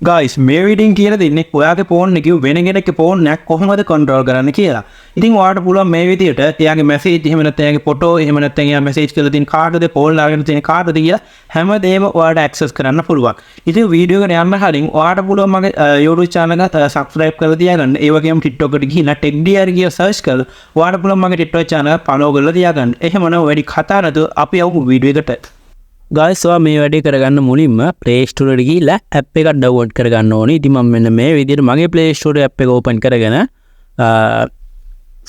guys මේ වීඩියෝෙන් කියලා දෙන්නේ ඔයාගේ ෆෝන් එකේ වෙන කෙනෙක්ගේ ෆෝන් එකක් කොහොමද කන්ට්‍රෝල් කරන්න කියලා. ඉතින් ඔයාලට පුළුවන් මේ විදිහට එයාගේ මැසේජ් එහෙම නැත්නම් එයාගේ ෆොටෝ එහෙම නැත්නම් එයා මැසේජ් කරලා තියෙන කාටද කෝල් ලාගෙන තියෙන කාටද කියලා හැමදේම ඔයාලට ඇක්සස් කරන්න පුළුවන්. ඉතින් වීඩියෝ එකට යන්න කලින් ඔයාලට පුළුවන් මගේ YouTube channel එක subscribe කරලා තියාගන්න. ඒ වගේම TikTok එකට ගිහිල්ලා techDR කියලා search කරලා ඔයාලට පුළුවන් මගේ TikTok channel එක follow කරලා තියාගන්න. එහෙමනම් වැඩි කතා නැතුව අපි යමු වීඩියෝ එකට. guys ඔයා මේ වැඩේ කරගන්න මුලින්ම Play Store එකට ගිහිල්ලා app එකක් download කරගන්න ඕනේ. ඉතින් මම මෙන්න මේ විදිහට මගේ Play Store app එක open කරගෙන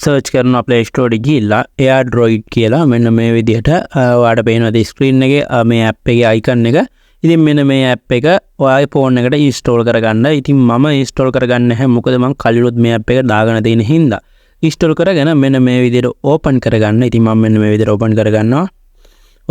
search කරනවා Play Store එකට ගිහිල්ලා AirDroid කියලා මෙන්න මේ විදිහට ඔයාලට පේනවා screen එකේ මේ app එකේ icon එක. ඉතින් මෙන්න මේ app එක ඔයාගේ phone එකට install කරගන්න. ඉතින් මම install කරගන්න නැහැ මොකද මම කලිනුත් මේ app එක දාගෙන තියෙන හින්දා. install කරගෙන මෙන්න මේ විදිහට open කරගන්න. ඉතින් මම මෙන්න මේ විදිහට open කරගන්නවා.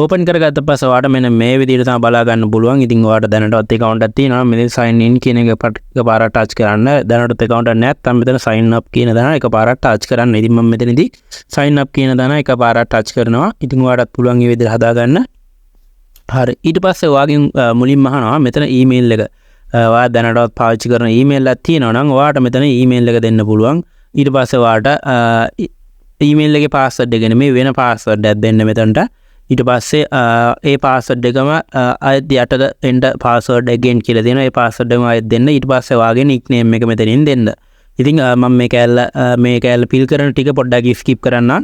open කරගත්ත පස්සේ ඔයාලට මෙන්න මේ විදිහට තමයි බලා ගන්න පුළුවන්. ඉතින් ඔයාලට දැනටවත් account එකක් තියෙනවා. මෙතන sign in කියන එක එකපාරට touch කරන්න. දැනටත් account එකක් නැත්නම් මෙතන sign up කියන දන එකපාරට touch කරන්න. ඉතින් මම මෙතනදී sign up කියන දන එකපාරට touch කරනවා. ඉතින් ඔයාලට පුළුවන් මේ විදිහට හදා ගන්න. හරි. ඊට පස්සේ ඔයාගෙන් මුලින්ම අහනවා මෙතන email එක. ඔයා දැනටවත් පාවිච්චි කරන email එකක් තියෙනවා නම් ඔයාලට මෙතන email එක දෙන්න පුළුවන්. ඊට පස්සේ ඔයාලට email එකේ password එක නෙමෙයි වෙන password එකක් දෙන්න මෙතනට. ඊට පස්සේ ඒ password එකම ආයෙත් යටට enter password again කියලා දෙනවා. ඒ password එකම ආයෙත් දෙන්න. ඊට පස්සේ ඔයාගේ nickname එක මෙතනින් දෙන්න. ඉතින් මම මේ කැලල fill කරන ටික පොඩ්ඩක් skip කරන්න.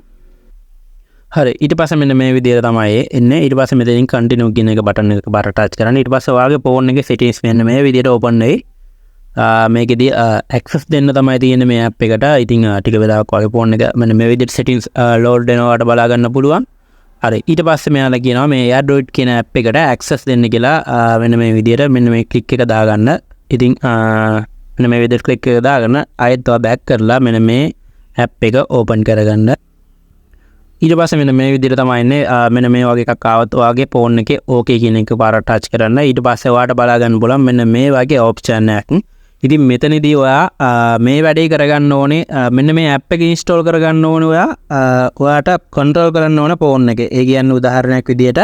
හරි. ඊට පස්සේ මෙන්න මේ විදිහට තමයි එන්නේ. ඊට පස්සේ මෙතනින් continue කියන එක button එක බාර touch කරන්න. ඊට පස්සේ ඔයාගේ phone එකේ settings මෙන්න මේ විදිහට open වෙයි. මේකෙදී access දෙන්න තමයි තියෙන්නේ මේ app එකට. ඉතින් ටික වෙලාවක් ඔයාගේ phone එක මෙන්න මේ විදිහට settings load වෙනවාට බලා ගන්න පුළුවන්. හරි. ඊට පස්සේ මෙයාලා කියනවා මේ AirDroid කියන app එකට access දෙන්න කියලා මෙන්න මේ විදිහට මෙන්න මේ click එක දාගන්න. ඉතින් මෙන්න මේ විදිහට click එක දාගෙන ආයෙත් ඔයා back කරලා මෙන්න මේ app එක open කරගන්න. ඊට පස්සේ මෙන්න මේ විදිහට තමයි එන්නේ. මෙන්න මේ වගේ එකක් ආවත් ඔයාගේ phone එකේ okay කියන එක පාරට touch කරන්න. ඊට පස්සේ ඔයාට බලා ගන්න පුළුවන් මෙන්න මේ වගේ option එකක්. ඉතින් මෙතනදී ඔයා මේ වැඩේ කරගන්න ඕනේ මෙන්න මේ app එක install කරගන්න ඕනේ ඔයාට control කරන්න ඕනේ phone එකේ. ඒ කියන්නේ උදාහරණයක් විදිහට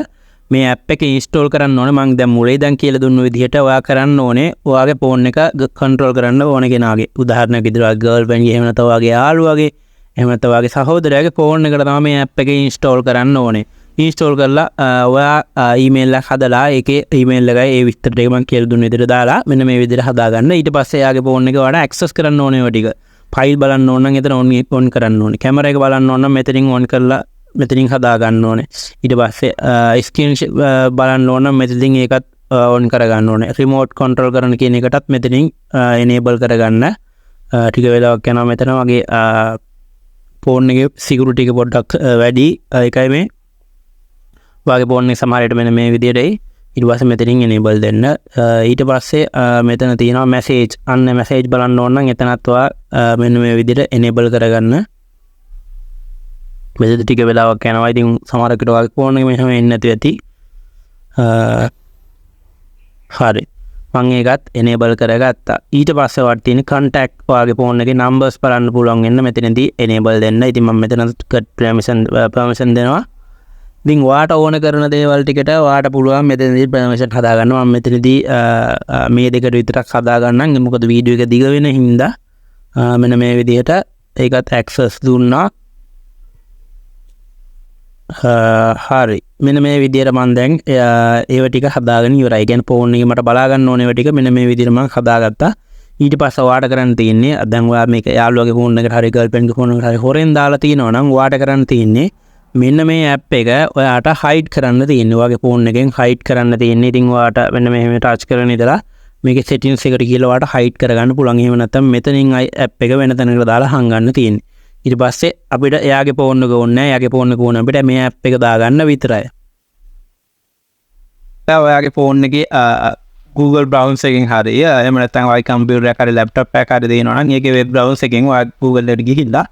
මේ app එක install කරන්න ඕනේ මම දැන් මුලේ දැන් කියලා දුන්න විදිහට ඔයා කරන්න ඕනේ ඔයාගේ phone එක control කරන්න ඕනේ කෙනාගේ. උදාහරණයක් විදිහට ඔයාගේ girlfriend ගේ එහෙම නැත්නම් ඔයාගේ යාළුවාගේ එහෙම නැත්නම් ඔයාගේ සහෝදරයාගේ phone එකට තමයි මේ app එක install කරන්න ඕනේ. install කරලා ඔයා email එකක් හදලා ඒකේ email එකයි ඒ විස්තර ටික මම කියලා දුන්න විදිහට දාලා මෙන්න මේ විදිහට හදා ගන්න. ඊට පස්සේ එයාගේ phone එක ඔයාලා access කරන්න ඕනේ ඔය ටික. file බලන්න ඕන නම් එතන on කරන්න ඕනේ. camera එක බලන්න ඕන නම් මෙතනින් on කරලා මෙතනින් හදා ගන්න ඕනේ. ඊට පස්සේ screen බලන්න ඕන නම් මෙතනින් ඒකත් on කරගන්න ඕනේ. remote control කරන කියන එකටත් මෙතනින් enable කරගන්න. ටික වෙලාවක් යනවා මෙතන වගේ phone එකේ security එක පොඩ්ඩක් වැඩි. ඒකයි මේ ඔයාගේ phone එක සමහරවිට මෙන්න මේ විදිහටයි. ඊට පස්සේ මෙතනින් enable දෙන්න. ඊට පස්සේ මෙතන තියෙනවා message. අන්න message බලන්න ඕන නම් එතනත් ඔයා මෙන්න මේ විදිහට enable කරගන්න. මෙතන ටික වෙලාවක් යනවා. ඉතින් සමහරවිට ඔයාගේ phone එක මෙහෙම එන්නේ නැති ඇති. හරි. මම ඒකත් enable කරගත්තා. ඊට පස්සේ ඔයාට තියෙන contact ඔයාගේ phone එකේ numbers බලන්න පුළුවන් වෙන්න මෙතනදී enable දෙන්න. ඉතින් මම මෙතන permission දෙනවා. ඉතින් ඔයාට ඕන කරන දේවල් ටිකට ඔයාට පුළුවන් මෙතනදී permission හදා ගන්න. මම මෙතනදී මේ දෙකට විතරක් හදා ගන්නම්. මොකද වීඩියෝ එක දිග වෙන හින්දා මෙන්න මේ විදිහට ඒකත් access දුන්නා. හරි. මෙන්න මේ විදිහට මම දැන් ඒව ටික හදාගෙන ඉවරයි. කියන්නේ phone එකේ මට බලා ගන්න ඕනේ ඒව ටික මෙන්න මේ විදිහට මම හදාගත්තා. ඊට පස්සේ ඔයාට කරන්න තියෙන්නේ දැන් ඔයා මේක යාළුවගේ phone එකට හරි girlfriend ගේ phone එකට හරි හොරෙන් දාලා තිනවා නම් ඔයාට කරන්න තියෙන්නේ මෙන්න මේ app එක ඔයාට hide කරන්න තියෙන්නේ. ඔයාගේ phone එකෙන් hide කරන්න තියෙන්නේ. ඉතින් ඔයාට මෙන්න මෙහෙම touch කරගෙන ඉඳලා මේකේ settings එකට ගිහලා ඔයාට hide කරගන්න පුළුවන්. එහෙම නැත්නම් මෙතනින් app එක වෙන තැනකට දාලා හංගන්න තියෙන්නේ. ඊට පස්සේ අපිට එයාගේ phone එක ඕනේ නැහැ. එයාගේ phone එක ඕන අපිට මේ app එක දාගන්න විතරයි. දැන් ඔයාගේ phone එකේ Google browser එකෙන් හරි එහෙම නැත්නම් ඔයාගේ computer එක හරි laptop එකක් හරි දෙනවා නම් ඒකේ web browser එකෙන් ඔයා Google එකට ගිහිල්ලා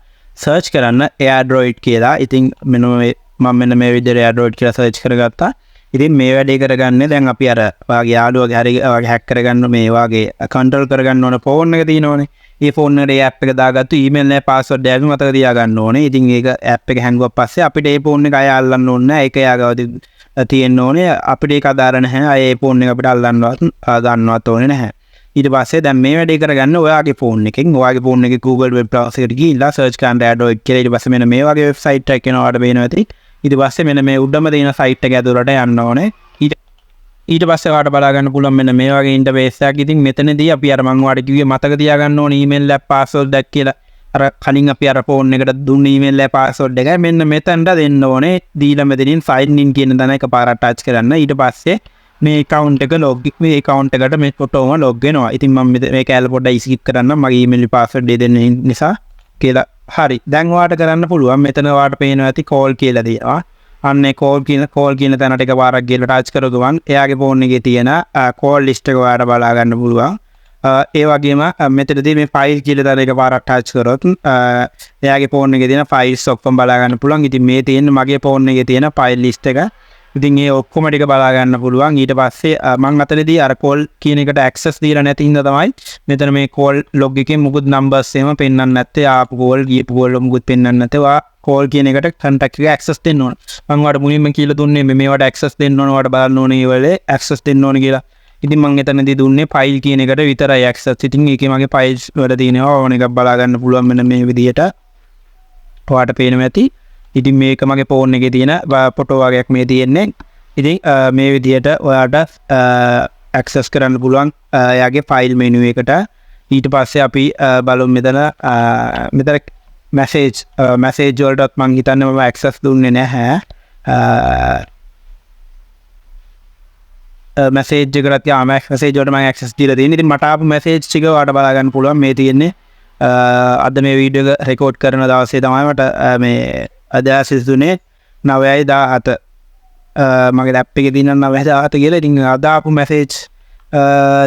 search කරන්න AirDroid කියලා. ඉතින් මම මෙන්න මේ විදිහට AirDroid කියලා search කරගත්තා. ඉතින් මේ වැඩේ කරගන්නේ දැන් අපි අර ඔයාගේ යාළුවගේ හරි ඔයාගේ hack කරගන්න මේ ඔයාගේ control කරගන්න ඕන phone එක තියෙනවනේ. ඒ phone එකට app එක දාගත්තු email එකේ password එක මතක තියාගන්න ඕනේ. ඉතින් ඒක app එක හැංගුවා පස්සේ අපිට ඒ phone එක අය අල්ලන්න ඕනේ නැහැ. ඒක එයාගාව තියෙන්න ඕනේ. අපිට ඒක අදාළ නැහැ. ඒ phone එක අපිට අල්ලන්නවත් ගන්නවත් ඕනේ නැහැ. ඊට පස්සේ දැන් මේ වැඩේ කරගන්න ඔයාගේ ෆෝන් එකෙන් ඔයාගේ ෆෝන් එකේ Google web browser එකට ගිහිල්ලා search කරන්න AirDroid කියලා ඊට පස්සේ මෙන්න මේ වගේ වෙබ්සයිට් එකක් එනවා ඔයාලට පේනවා ඇති ඊට පස්සේ මෙන්න මේ උඩම තියෙන සයිට් එක ඇතුළට යන්න ඕනේ ඊට පස්සේ ඔයාලට බලා ගන්න පුළුවන් මෙන්න මේ වගේ ඉන්ටර්ෆේස් එකක් ඉතින් මෙතනදී අපි අර මම ඔයාලට කිව්වේ මතක තියාගන්න ඕනේ email app password එකක් කියලා අර කලින් අපි අර ෆෝන් එකට දුන්න email app password එකයි මෙන්න මෙතනට දෙන්න ඕනේ දීලා මෙතනින් sign in කියන දන එකපාරට ටච් කරන්න ඊට පස්සේ මේ account එක මේ account එකට මේ ෆොටෝම log වෙනවා ඉතින් මම මේක ඇල්ල පොඩ්ඩක් skip කරන්න මගේ email password එක දෙන්න නිසා කියලා හරි දැන් ඔයාලට කරන්න පුළුවන් මෙතන ඔයාලට පේනවා ඇති call කියලා දෙනවා අන්නේ call කියන තැනට එකපාරක් ගිහලා ටච් කරගු ගමන් එයාගේ ෆෝන් එකේ තියෙන call list එක ඔයාලට බලා ගන්න පුළුවන් ඒ වගේම මෙතනදී මේ ෆයිල් කියලා තැන එකපාරක් ටච් කරොත් එයාගේ ෆෝන් එකේ තියෙන ෆයිල්ස් ඔක්කොම බලා ගන්න පුළුවන් ඉතින් මේ තියෙන මගේ ෆෝන් එකේ තියෙන ෆයිල් ලිස්ට් එක ඉතින් ඒ ඔක්කොම ටික බලා ගන්න පුළුවන් ඊට පස්සේ මම අතනදී අර call කියන එකට access දීලා නැති හින්දා තමයි මෙතන මේ call log එකේ මුකුත් numbers එහෙම පෙන්වන්නේ නැත්තේ ආපු call ගියපු call මුකුත් පෙන්වන්නේ නැත්තේ වා call කියන එකට contact එක access දෙන්න ඕන මම ඔයාලට මුලින්ම කියලා දුන්නේ මේවට access දෙන්න ඕන ඔයාලට බලන්න ඕනේ ඒ වෙලේ access දෙන්න ඕන කියලා ඉතින් මම එතනදී දුන්නේ file කියන එකට විතරයි access ඉතින් ඒකේ මගේ files වල තියෙනවා ඕන එකක් බලා ගන්න පුළුවන් මෙන්න මේ විදිහට ඔයාලට පේනවා ඇති ඉතින් මේක මගේ ෆෝන් එකේ තියෙන ෆොටෝ වගේක් මේ තියෙන්නේ ඉතින් මේ විදිහට ඔයාලට access කරන්න පුළුවන් එයාගේ file menu එකට ඊට පස්සේ අපි බලමු මෙතන message වලටත් මම හිතන්නේ මම access දුන්නේ නැහැ message එකට message වලට මම access දීලා තියෙනවා ඉතින් මට ආපු message ටික ඔයාලට බලා ගන්න පුළුවන් මේ තියෙන්නේ අද මේ වීඩියෝ එක රෙකෝඩ් කරන දවසේ තමයි මට මේ අදහස් දුන්නේ 9:17 මගේ ලැප් එකේ තියෙන 9:17 කියලා ඉතින් අද ආපු මැසේජ්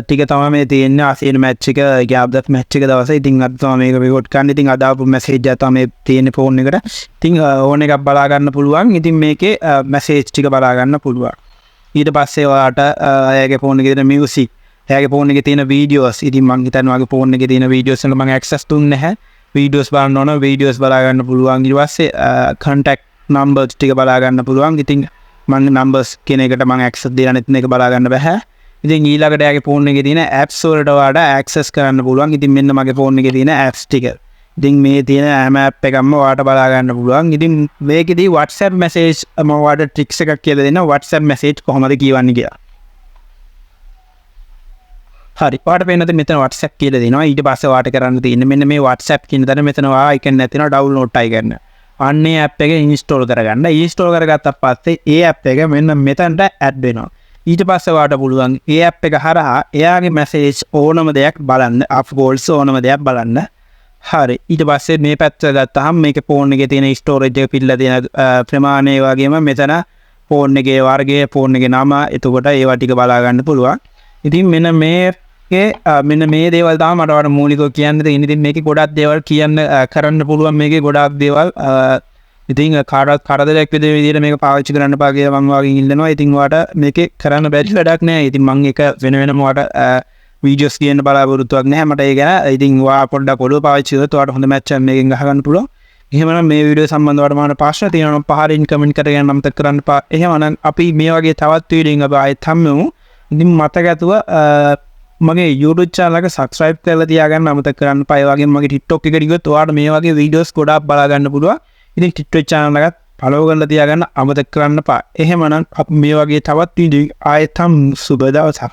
ටික තමයි මේ තියෙන්නේ ආසියන මැච් එක ගෑබ්දත් මැච් එක දවසේ ඉතින් අද තමයි මේක රෙකෝඩ් කරන්නේ ඉතින් අද ආපු මැසේජ් එක තමයි තියෙන්නේ ෆෝන් එකට ඉතින් ඕන එකක් බලා ගන්න පුළුවන් ඉතින් මේකේ මැසේජ් ටික බලා ගන්න පුළුවන් ඊට පස්සේ ඔයාලට එයාගේ ෆෝන් එකේ තියෙන මියුසික් එයාගේ ෆෝන් එකේ තියෙන වීඩියෝස් ඉතින් මම හිතන්නේ ඔයාගේ ෆෝන් එකේ තියෙන වීඩියෝස් වල මම ඇක්සස් දුන්නේ නැහැ වීඩියෝස් බලන්න ඕන වීඩියෝස් බලා ගන්න පුළුවන් ඊට පස්සේ contact numbers ටික බලා ගන්න පුළුවන් ඉතින් මම numbers කියන එකට මම access දෙලා නැතින එක බලා ගන්න බෑ ඉතින් ඊළඟට යාගේ ෆෝන් එකේ තියෙන apps වලට ඔයාලට access කරන්න පුළුවන් ඉතින් මෙන්න මගේ ෆෝන් එකේ තියෙන apps ටික ඉතින් මේ තියෙන හැම app එකක්ම ඔයාලට බලා ගන්න පුළුවන් ඉතින් මේකෙදී WhatsApp message මම ඔයාලට tricks එකක් කියලා දෙනවා WhatsApp message කොහොමද කියවන්නේ කියලා හරි ඔයාලට පේනද මෙතන WhatsApp කියලා දෙනවා ඊට පස්සේ ඔයාලට කරන්න තියෙන්නේ මෙන්න මේ WhatsApp කියන තැන මෙතන ඔයා icon එක තියෙනවා download icon අන්නේ app එක install කරගන්න install කරගත්තා පස්සේ ඒ app එක මෙන්න මෙතනට add වෙනවා ඊට පස්සේ ඔයාලට පුළුවන් ඒ app එක හරහා එයාගේ message ඕනම දෙයක් බලන්න of course ඕනම දෙයක් බලන්න හරි ඊට පස්සේ මේ පැත්ත ගත්තාම මේකේ ෆෝන් එකේ තියෙන storage එක පිළලා තියෙන ප්‍රමාණය වගේම මෙතන ෆෝන් එකේ වර්ගය ෆෝන් එකේ නම එතකොට ඒවා ටික බලා ගන්න පුළුවන් ඉතින් මෙන්න මෙන්න මේ දේවල් තමයි මට වඩා මූලිකව කියන්න තියෙන්නේ. ඉතින් මේකේ ගොඩක් දේවල් කියන්න කරන්න පුළුවන් මේකේ ගොඩක් දේවල් ඉතින් කාටවත් කරදරයක් වෙන විදිහට මේක පාවිච්චි කරන්න එපා කියලා මම වාගෙන් ඉල්ලනවා. ඉතින් ඔයාලට මේකේ කරන්න බැරි වැඩක් නැහැ. ඉතින් මම ඒක වෙනම ඔයාලට වීඩියෝස් කියන්න බලාපොරොත්තුවක් නැහැ මට ඒ ගැන. ඉතින් ඔයා පොඩ්ඩක් ඔළුව පාවිච්චි කරලා ඔයාලට හොඳ මැච් එකක් මේකෙන් ගහගන්න පුළුවන්. එහෙමනම් මේ වීඩියෝ සම්බන්ධව ඔයාලට මාන ප්‍රශ්න තියෙනවා නම් පහලින් කමෙන්ට් කරගෙන අමතක කරන්න එපා. එහෙමනම් අපි මේ වගේ තවත් වීඩියෝකින් අපි ආයෙත් හම්බෙමු. ඉතින් මතක ඇතුව මගේ YouTube channel එක subscribe කරලා තියාගන්න අමතක කරන්න එපා. ඒ වගේම මගේ TikTok එකට ගියොත් ඔයාලට මේ වගේ වීඩියෝස් ගොඩාක් බලා ගන්න පුළුවන්. ඉතින් TikTok channel එකත් follow කරලා තියාගන්න අමතක කරන්න එපා. එහෙමනම් අපි මේ වගේ තවත් වීඩියෝ ආයෙත් හම් සුබ දවසක්.